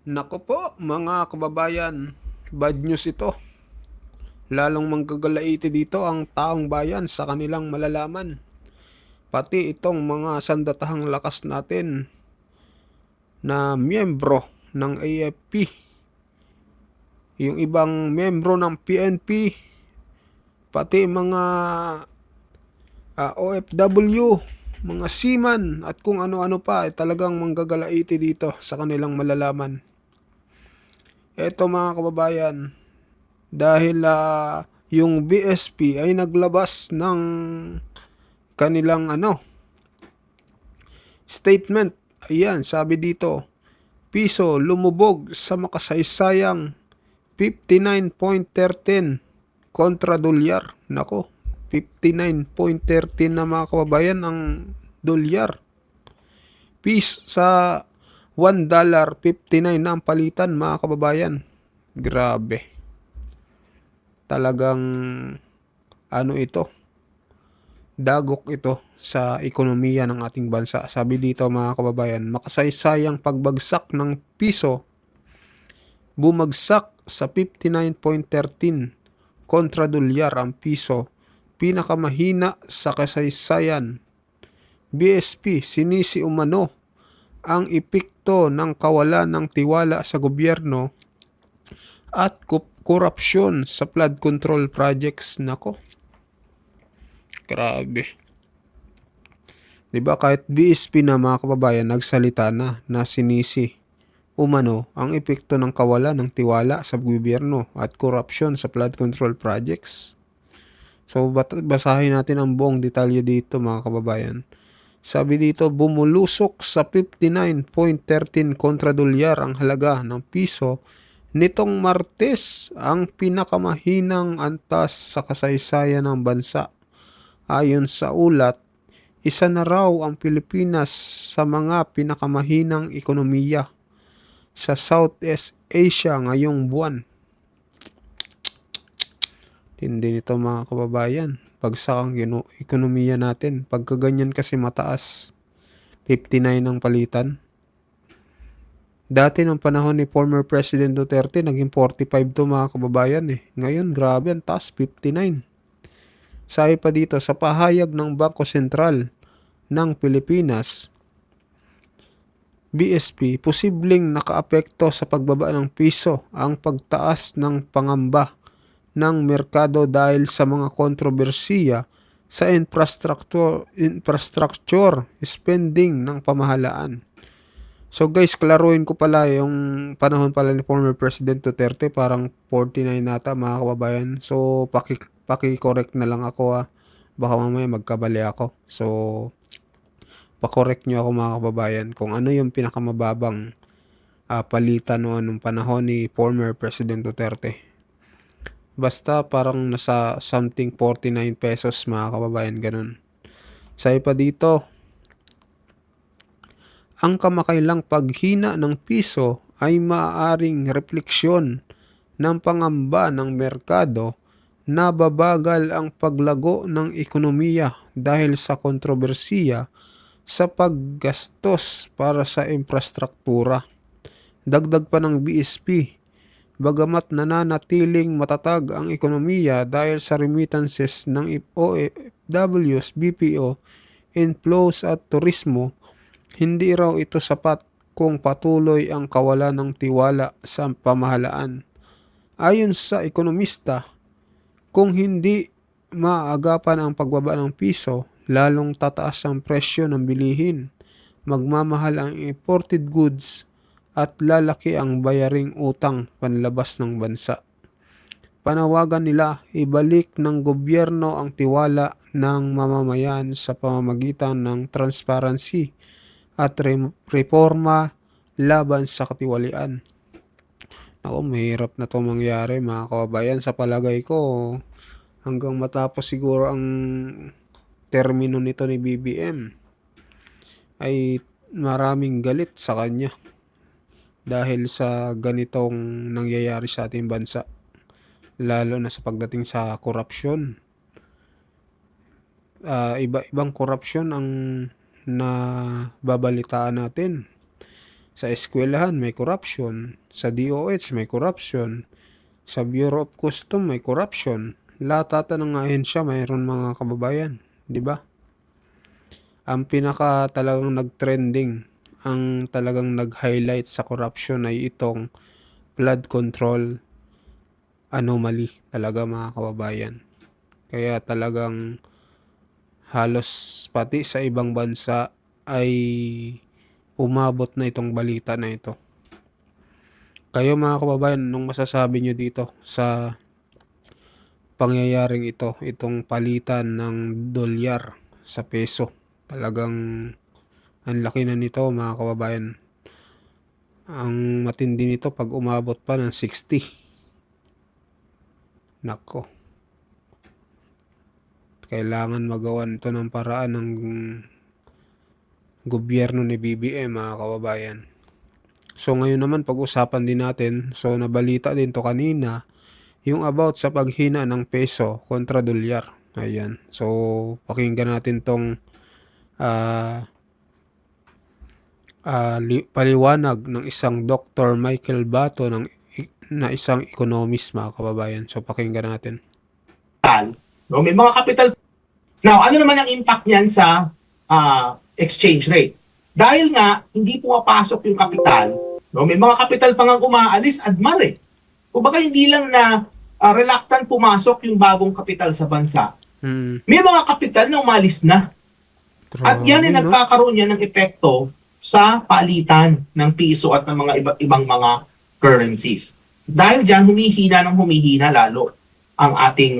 Nako po mga kababayan, bad news ito. Lalong manggagalaiti dito ang taong bayan sa kanilang malalaman. Pati itong mga sandatahang lakas natin na miyembro ng AFP, yung ibang miyembro ng PNP, pati mga OFW, mga seaman at kung ano-ano pa, talagang manggagalaiti dito sa kanilang malalaman. Eto mga kababayan, dahil yung BSP ay naglabas ng kanilang statement. Ayan, sabi dito, piso lumubog sa makasaysayang 59.13 kontra dolyar. Nako, 59.13 na mga kababayan ang dolyar. Sa $1.59 na ang palitan mga kababayan. Grabe. Talagang ito, dagok ito sa ekonomiya ng ating bansa. Sabi dito mga kababayan, makasaysayang pagbagsak ng piso, bumagsak sa 59.13 kontra dolyar ang piso, pinakamahina sa kasaysayan. BSP sinisi umano ang epekto ng kawalan ng tiwala sa gobyerno at korupsyon sa flood control projects. Nako, grabe. Diba kahit BSP na mga kababayan nagsalita na sinisi umano ang epekto ng kawalan ng tiwala sa gobyerno at korupsyon sa flood control projects. So basahin natin ang buong detalye dito mga kababayan. Sabi dito, bumulusok sa 59.13 kontra dolyar ang halaga ng piso nitong Martes, ang pinakamahinang antas sa kasaysayan ng bansa. Ayon sa ulat, isa na raw ang Pilipinas sa mga pinakamahinang ekonomiya sa Southeast Asia ngayong buwan. Tindi nito mga kababayan. Bagsak ang ekonomiya natin. Pagkaganyan kasi mataas, 59 ang palitan. Dati nung panahon ni former President Duterte, naging 45 to mga kababayan eh. Ngayon, grabe, ang taas, 59. Sabi pa dito, sa pahayag ng Bangko Sentral ng Pilipinas, BSP, posibleng nakaapekto sa pagbaba ng piso ang pagtaas ng pangamba ng merkado dahil sa mga kontrobersiya sa infrastructure spending ng pamahalaan. So guys, klaruin ko pala yung panahon pala ni former President Duterte, parang 49 nata mga kababayan. So paki-correct na lang ako baka mamaya magkabali ako. So pa-correct nyo ako mga kababayan kung ano yung pinakamababang palitan noon nung panahon ni former President Duterte. Basta parang nasa something 49 pesos mga kababayan, ganun. Sabi pa dito, ang kamakailang paghina ng piso ay maaaring refleksyon ng pangamba ng merkado na babagal ang paglago ng ekonomiya dahil sa kontrobersiya sa paggastos para sa infrastruktura. Dagdag pa ng BSP, bagamat nananatiling matatag ang ekonomiya dahil sa remittances ng OFWs, BPO, inflows at turismo, hindi raw ito sapat kung patuloy ang kawalan ng tiwala sa pamahalaan. Ayon sa ekonomista, kung hindi maaagapan ang pagbaba ng piso, lalong tataas ang presyo ng bilihin, magmamahal ang imported goods, at lalaki ang bayaring utang panlabas ng bansa. Panawagan nila, ibalik ng gobyerno ang tiwala ng mamamayan sa pamamagitan ng transparency at reforma laban sa katiwalian. Ako, mahirap na to mangyari mga kababayan. Sa palagay ko, hanggang matapos siguro ang termino nito ni BBM, ay maraming galit sa kanya dahil sa ganitong nangyayari sa ating bansa, lalo na sa pagdating sa korupsyon. Iba-ibang korupsyon ang nababalitaan natin. Sa eskwelahan may corruption, sa DOH may corruption, sa Bureau of Custom may corruption. Lahat ata ng ahensya mayroon mga kababayan, 'di ba? Ang pinaka talagang nag-trending, ang talagang nag-highlight sa corruption ay itong flood control anomaly talaga mga kababayan. Kaya talagang halos pati sa ibang bansa ay umabot na itong balita na ito. Kayo mga kababayan, anong masasabi nyo dito sa pangyayaring ito, itong palitan ng dolyar sa peso? Talagang ang laki na nito mga kababayan. Ang matindi nito pag umabot pa ng 60. Nako. Kailangan magawan ito ng paraan ng gobyerno ni BBM mga kababayan. So ngayon naman pag-usapan din natin, so nabalita din to kanina, yung about sa paghina ng peso kontra dolyar. Ayan. So pakinggan natin tong paliwanag ng isang Dr. Michael Bato na isang economist mga kababayan. So pakinggan natin. No, may mga capital. Now, ano naman ang impact niyan sa exchange rate? Dahil nga hindi pumapasok yung kapital, no, may mga capital pa nga umaalis, Admar eh. Kumbaga hindi lang na reluctant pumasok yung bagong kapital sa bansa. May mga kapital na umalis na. At yan ay nagkakaroon yan ng epekto sa palitan ng piso at ng mga ibang mga currencies. Dahil dyan, humihina lalo ang ating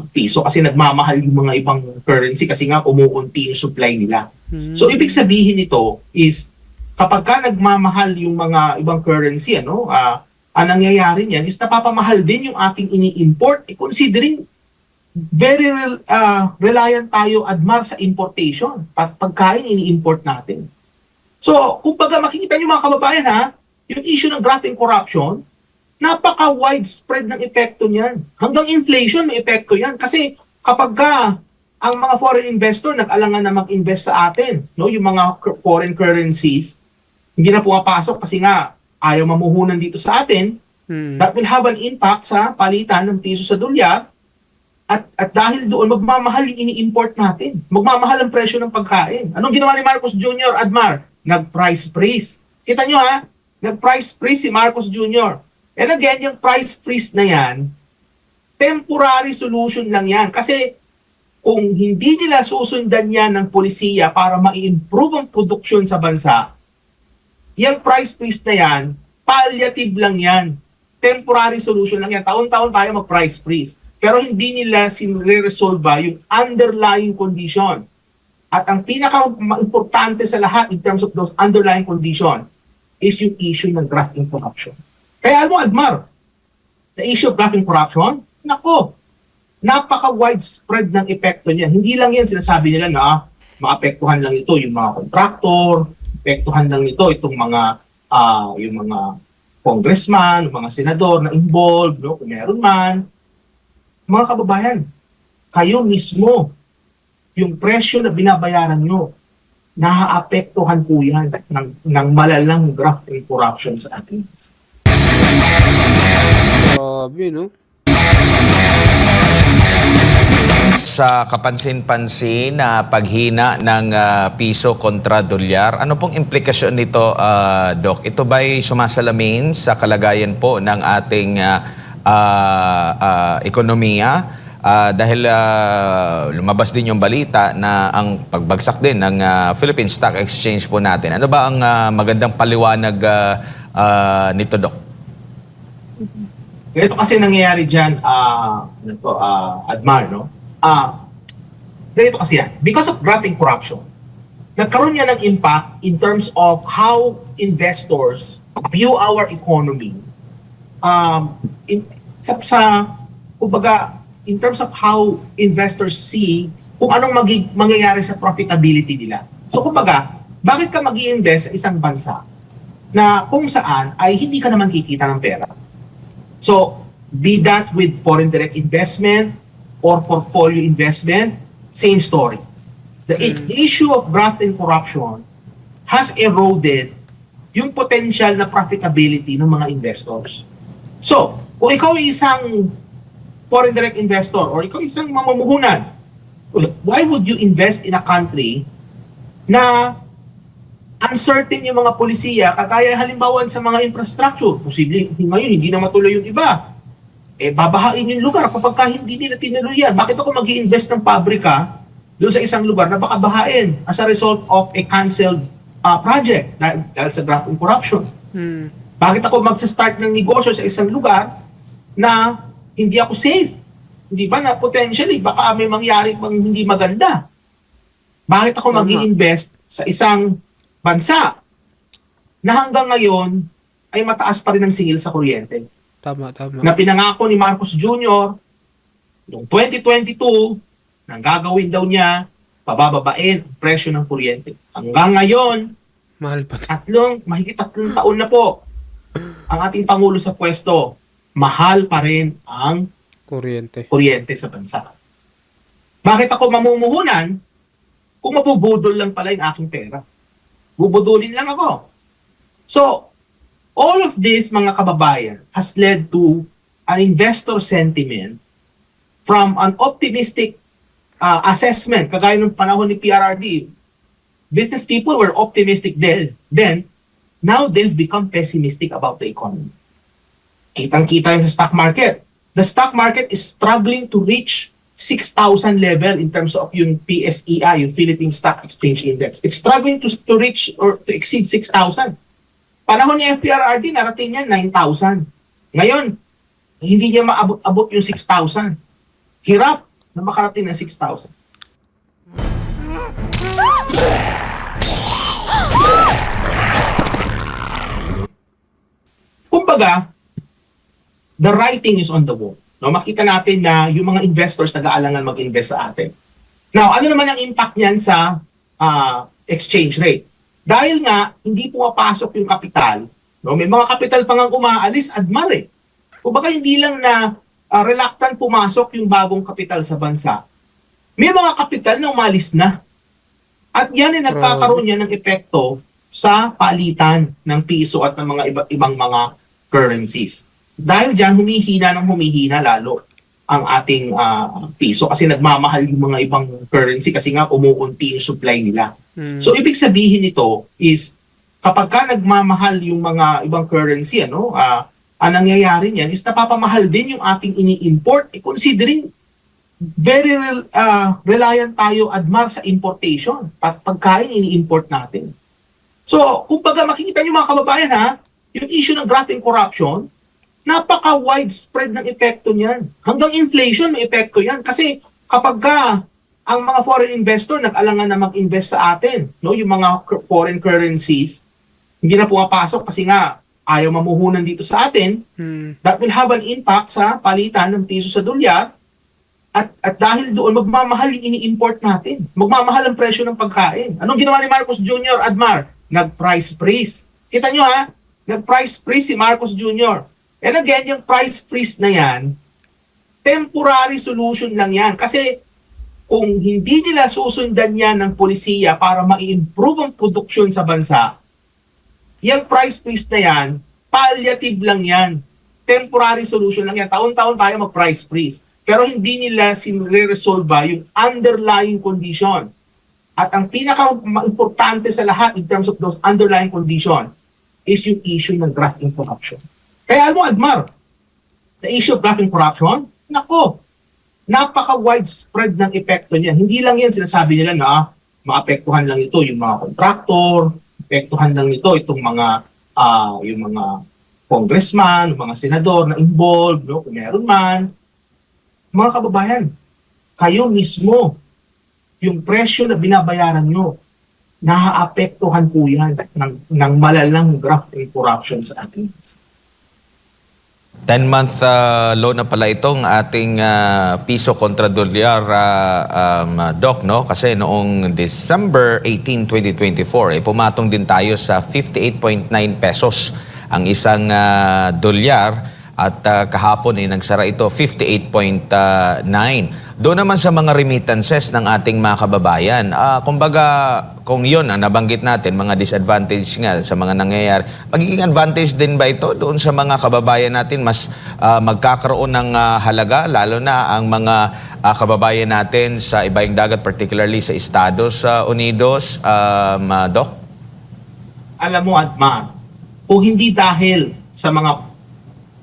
piso kasi nagmamahal yung mga ibang currency kasi nga umuunti yung supply nila. So, ibig sabihin nito is kapag ka nagmamahal yung mga ibang currency, ang nangyayari niyan is napapamahal din yung ating ini-import. Considering very reliant tayo, Admar, sa importation. Pagkain ini-import natin. So, kumbaga makikita niyo mga kababayan yung issue ng graft and corruption, napaka-widespread ng epekto niyan. Hanggang inflation may epekto yan. Kasi kapag ang mga foreign investor nag-alangan na mag-invest sa atin, no, yung mga foreign currencies, hindi na pumapasok kasi nga ayaw mamuhunan dito sa atin, that will have an impact sa palitan ng piso sa dolyar. At dahil doon, magmamahal yung ini-import natin. Magmamahal ang presyo ng pagkain. Anong ginawa ni Marcos Jr., Admar? Nag-price freeze. Kita nyo nag-price freeze si Marcos Jr. And again, yung price freeze na yan, temporary solution lang yan. Kasi kung hindi nila susundan yan ng polisiya para ma-improve ang produksyon sa bansa, yung price freeze na yan, palliative lang yan. Temporary solution lang yan. Taon-taon tayo mag-price freeze. Pero hindi nila sinre-resolve yung underlying condition. At ang pinaka-importante sa lahat in terms of those underlying condition is yung issue ng graft and corruption. Kaya alam mo, Admar, the issue of graft and corruption, nako, napaka-widespread ng epekto niya. Hindi lang yan sinasabi nila na maapektuhan lang ito yung mga contractor, apektuhan lang nito itong mga yung mga congressman, yung mga senador na involved, no, kung meron man. Mga kababayan, kayo mismo, yung presyo na binabayaran nyo, naaapektuhan po yan ng malalang graft and corruption sa ating bansa. Grabe, no? Sa kapansin-pansin na paghina ng piso kontra dolyar, ano pong implikasyon nito, Doc? Ito ba'y sumasalamin sa kalagayan po ng ating ekonomiya? Dahil lumabas din yung balita na ang pagbagsak din ng Philippine Stock Exchange po natin. Ano ba ang magandang paliwanag nito, Doc? Ito kasi nangyayari dyan, Admar, no? Ganito kasi yan. Because of graft and corruption, nagkaroon niya ng impact in terms of how investors view our economy. Kumbaga, in terms of how investors see kung anong mangyayari sa profitability nila. So kumbaga, bakit ka mag-i-invest sa isang bansa na kung saan ay hindi ka naman kikita ng pera? So, be that with foreign direct investment or portfolio investment, same story. The issue of graft and corruption has eroded yung potential na profitability ng mga investors. So, kung ikaw ay isang foreign direct investor or ikaw ay isang mamumuhunan, why would you invest in a country na uncertain yung mga polisiya, kagaya halimbawa sa mga infrastructure? Posibleng ngayon hindi na matuloy yung iba. Babahain yung lugar kapag hindi nila tinuloy yan. Bakit ako mag-i-invest ng pabrika doon sa isang lugar na baka bahain as a result of a canceled project dahil sa graft and corruption? Bakit ako magsa-start ng negosyo sa isang lugar na hindi ako safe? Hindi ba na potentially baka may mangyari pang hindi maganda? Bakit ako mag-i-invest sa isang bansa na hanggang ngayon ay mataas pa rin ang singil sa kuryente? Tama. Na pinangako ni Marcos Jr. noong 2022 na gagawin daw niya, pabababain ang presyo ng kuryente. Hanggang ngayon, Mahal pa. mahigit 3 taon na po ang ating Pangulo sa pwesto, mahal pa rin ang kuryente sa bansa. Bakit ako mamumuhunan kung mabubudol lang pala yung aking pera? Bubudulin lang ako. So, all of this, mga kababayan, has led to an investor sentiment from an optimistic assessment, kagaya ng panahon ni PRRD. Business people were optimistic then, now they've become pessimistic about the economy. Kitang-kita yun sa stock market. The stock market is struggling to reach 6,000 level in terms of yung PSEI, yung Philippine Stock Exchange Index. It's struggling to reach or to exceed 6,000. Panahon ni FPRRD, narating niya 9,000. Ngayon, hindi niya maabot-abot yung 6,000. Hirap na makarating ng 6,000. Kumbaga, the writing is on the wall. No, makita natin na yung mga investors nag-aalangan mag-invest sa atin. Now, ano naman ang impact niyan sa exchange rate? Dahil nga, hindi pumapasok yung kapital, no? May mga kapital pa nga umaalis, Admar eh. Kumbaga, hindi lang na reluctant pumasok yung bagong kapital sa bansa. May mga kapital na umalis na. At yan ay nagkakaroon niya ng epekto sa palitan ng piso at ng mga ibang mga currencies. Dahil dyan, humihina lalo ang ating piso kasi nagmamahal yung mga ibang currency kasi nga umuunti yung supply nila. So, ibig sabihin nito is kapag ka nagmamahal yung mga ibang currency, ang nangyayari niyan is napapamahal din yung ating ini-import. Considering very reliant tayo, Admar, sa importation. Pagkain, ini-import natin. So, kumbaga makikita niyo mga kababayan yung issue ng graft and corruption, napaka-widespread ng epekto niyan. Hanggang inflation may epekto yan. Kasi kapag ang mga foreign investor nag-alangan na mag-invest sa atin, no, yung mga foreign currencies, hindi na pumapasok kasi nga ayaw mamuhunan dito sa atin, that will have an impact sa palitan ng piso sa dolyar. At dahil doon, magmamahal yung ini-import natin. Magmamahal ang presyo ng pagkain. Anong ginawa ni Marcos Jr., Admar? Nag-price freeze. Kita nyo nag-price freeze si Marcos Jr. And again, yung price freeze na yan, temporary solution lang yan. Kasi kung hindi nila susundan yan ng polisiya para ma-improve ang produksyon sa bansa, yung price freeze na yan, palliative lang yan. Temporary solution lang yan. Taon-taon tayo mag-price freeze. Pero hindi nila sinre-resolve yung underlying condition. At ang pinaka-importante sa lahat in terms of those underlying condition is yung issue ng graft and corruption. Kaya alam mo, Admar, the issue of graft and corruption, napaka-widespread ng epekto niya. Hindi lang yan sinasabi nila na maapektuhan lang ito yung mga kontraktor, apektuhan lang nito itong mga yung mga congressman, mga senador na involved, no, kung meron man. Mga kababayan, kayo mismo, yung presyo na binabayaran nyo, naaapektuhan po yan ng malalang graft and corruption sa ating bansa. 10-month low na pala itong ating piso kontra dolyar, Doc, no? Kasi noong December 18, 2024, pumatong din tayo sa 58.9 pesos ang isang dolyar at kahapon nagsara ito 58.9. Doon naman sa mga remittances ng ating mga kababayan, kumbaga kung yun ang nabanggit natin, mga disadvantage nga sa mga nangyayari, magiging advantage din ba ito doon sa mga kababayan natin? Mas magkakaroon ng halaga, lalo na ang mga kababayan natin sa ibaing dagat, particularly sa Estados Unidos, Doc? Alam mo, Admar, kung hindi dahil sa mga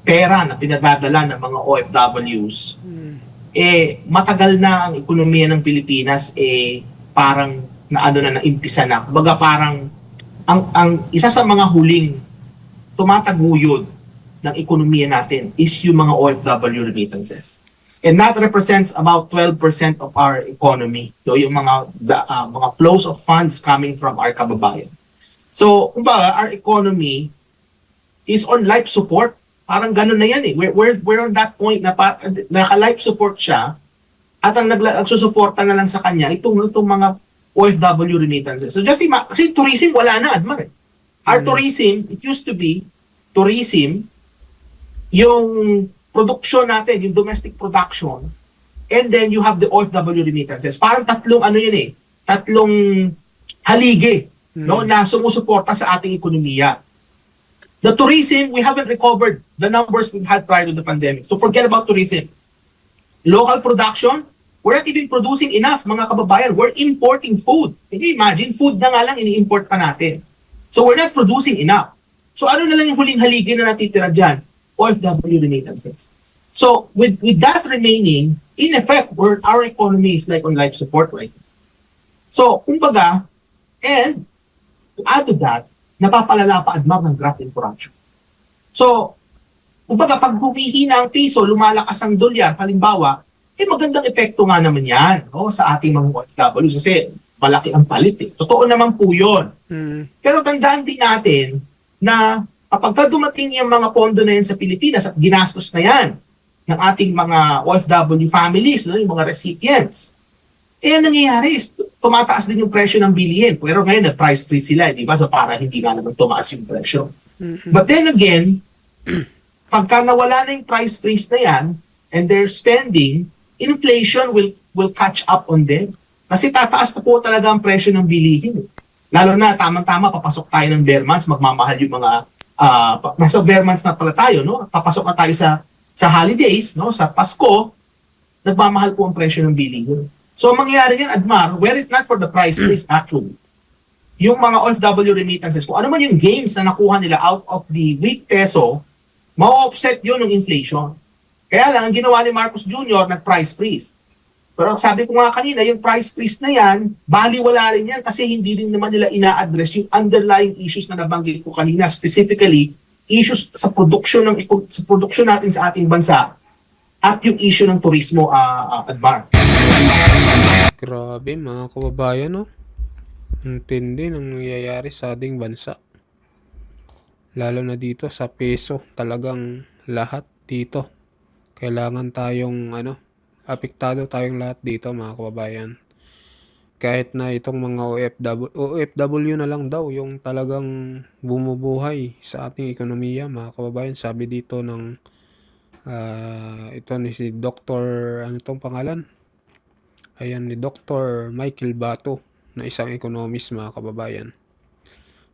pera na pinadadala ng mga OFWs, matagal na ang ekonomiya ng Pilipinas parang naimpisa na. Kumbaga parang ang isa sa mga huling tumataguyod ng ekonomiya natin is yung mga OFW remittances. And that represents about 12% of our economy. So yung mga flows of funds coming from our kababayan. So, kumbaga, our economy is on life support. Parang ganun na yan eh. We're on that point na naka-life support siya at ang nagsusuporta na lang sa kanya itong mga OFW remittances. So just kasi tourism wala na, Admar eh. Our tourism, it used to be tourism, yung production natin, yung domestic production, and then you have the OFW remittances. Parang tatlong haligi no, na sumusuporta sa ating ekonomiya. The tourism, we haven't recovered the numbers we had prior to the pandemic. So forget about tourism. Local production, we're not even producing enough, mga kababayan. We're importing food. Can you imagine? Food na nga lang ini-import pa natin. So we're not producing enough. So ano na lang yung huling haligi na natitira dyan? OFW remittances. So with that remaining, in effect, our economy is like on life support right now. So, kumbaga, and to add to that, napapalala pa, Admar, ng graft and corruption. So, kumbaga, pag humihina ang piso, lumalakas ang dolyar, halimbawa, magandang epekto nga naman yan sa ating mga OFWs kasi malaki ang palit eh. Totoo naman po yun. Pero tandaan din natin na kapag dumating yung mga pondo na yan sa Pilipinas at ginastos na yan ng ating mga OFW families, yung mga recipients, ang nangyayari is tumataas din yung presyo ng bilihin. Pero ngayon, price free sila, di ba? So para hindi nga naman tumaas yung presyo. But then again, pagka nawala na yung price freeze na yan and they're spending, inflation will catch up on them. Kasi tataas na po talaga ang presyo ng bilihin. Lalo na, tamang-tama, papasok tayo ng bear months, magmamahal yung mga, nasa bear months na pala tayo, no? Papasok na tayo sa holidays, no? Sa Pasko, nagmamahal po ang presyo ng bilihin. So, ang mangyayari yan, Admar, were it not for the price freeze, actually, yung mga OFW remittances, kung ano man yung gains na nakuha nila out of the weak peso, ma-offset yun ng inflation. Kaya lang, ang ginawa ni Marcos Jr. nag-price freeze. Pero sabi ko nga kanina, yung price freeze na yan, baliwala rin yan kasi hindi rin naman nila ina-address yung underlying issues na nabanggit ko kanina, specifically, issues sa production natin sa ating bansa at yung issue ng turismo, Admar. Grabe mga kababayan, no? Ang tindi ng nangyayari sa ating bansa. Lalo na dito sa peso, talagang lahat dito. Kailangan tayong apektado tayong lahat dito mga kababayan. Kahit na itong mga OFW na lang daw yung talagang bumubuhay sa ating ekonomiya mga kababayan. Sabi dito ng ito ni si Dr. ano tong pangalan? Ayan, ni Dr. Michael Bato na isang economist mga kababayan.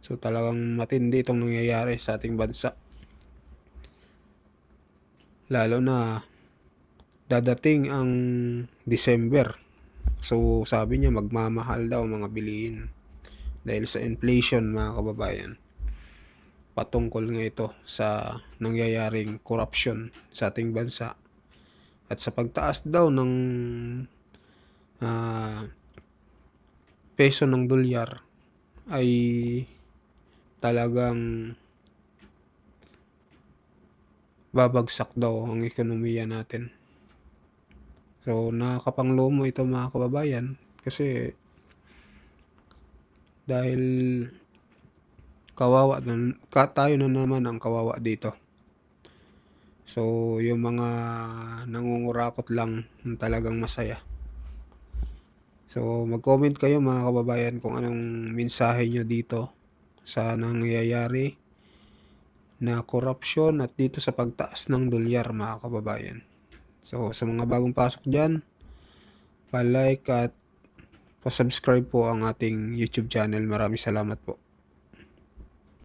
So talagang matindi itong nangyayari sa ating bansa. Lalo na dadating ang December. So sabi niya magmamahal daw mga bilihin dahil sa inflation mga kababayan. Patungkol nga ito sa nangyayaring corruption sa ating bansa at sa pagtaas daw ng peso ng dolyar ay talagang babagsak daw ang ekonomiya natin. So nakakapanglumo ito mga kababayan kasi dahil kawawa tayo na naman ang kawawa dito. So yung mga nangungurakot lang talagang masaya. So mag-comment kayo mga kababayan kung anong mensahe nyo dito sa nangyayari na korupsyon at dito sa pagtaas ng dolyar mga kababayan. So sa mga bagong pasok dyan, pa-like at pa-subscribe po ang ating YouTube channel. Maraming salamat po.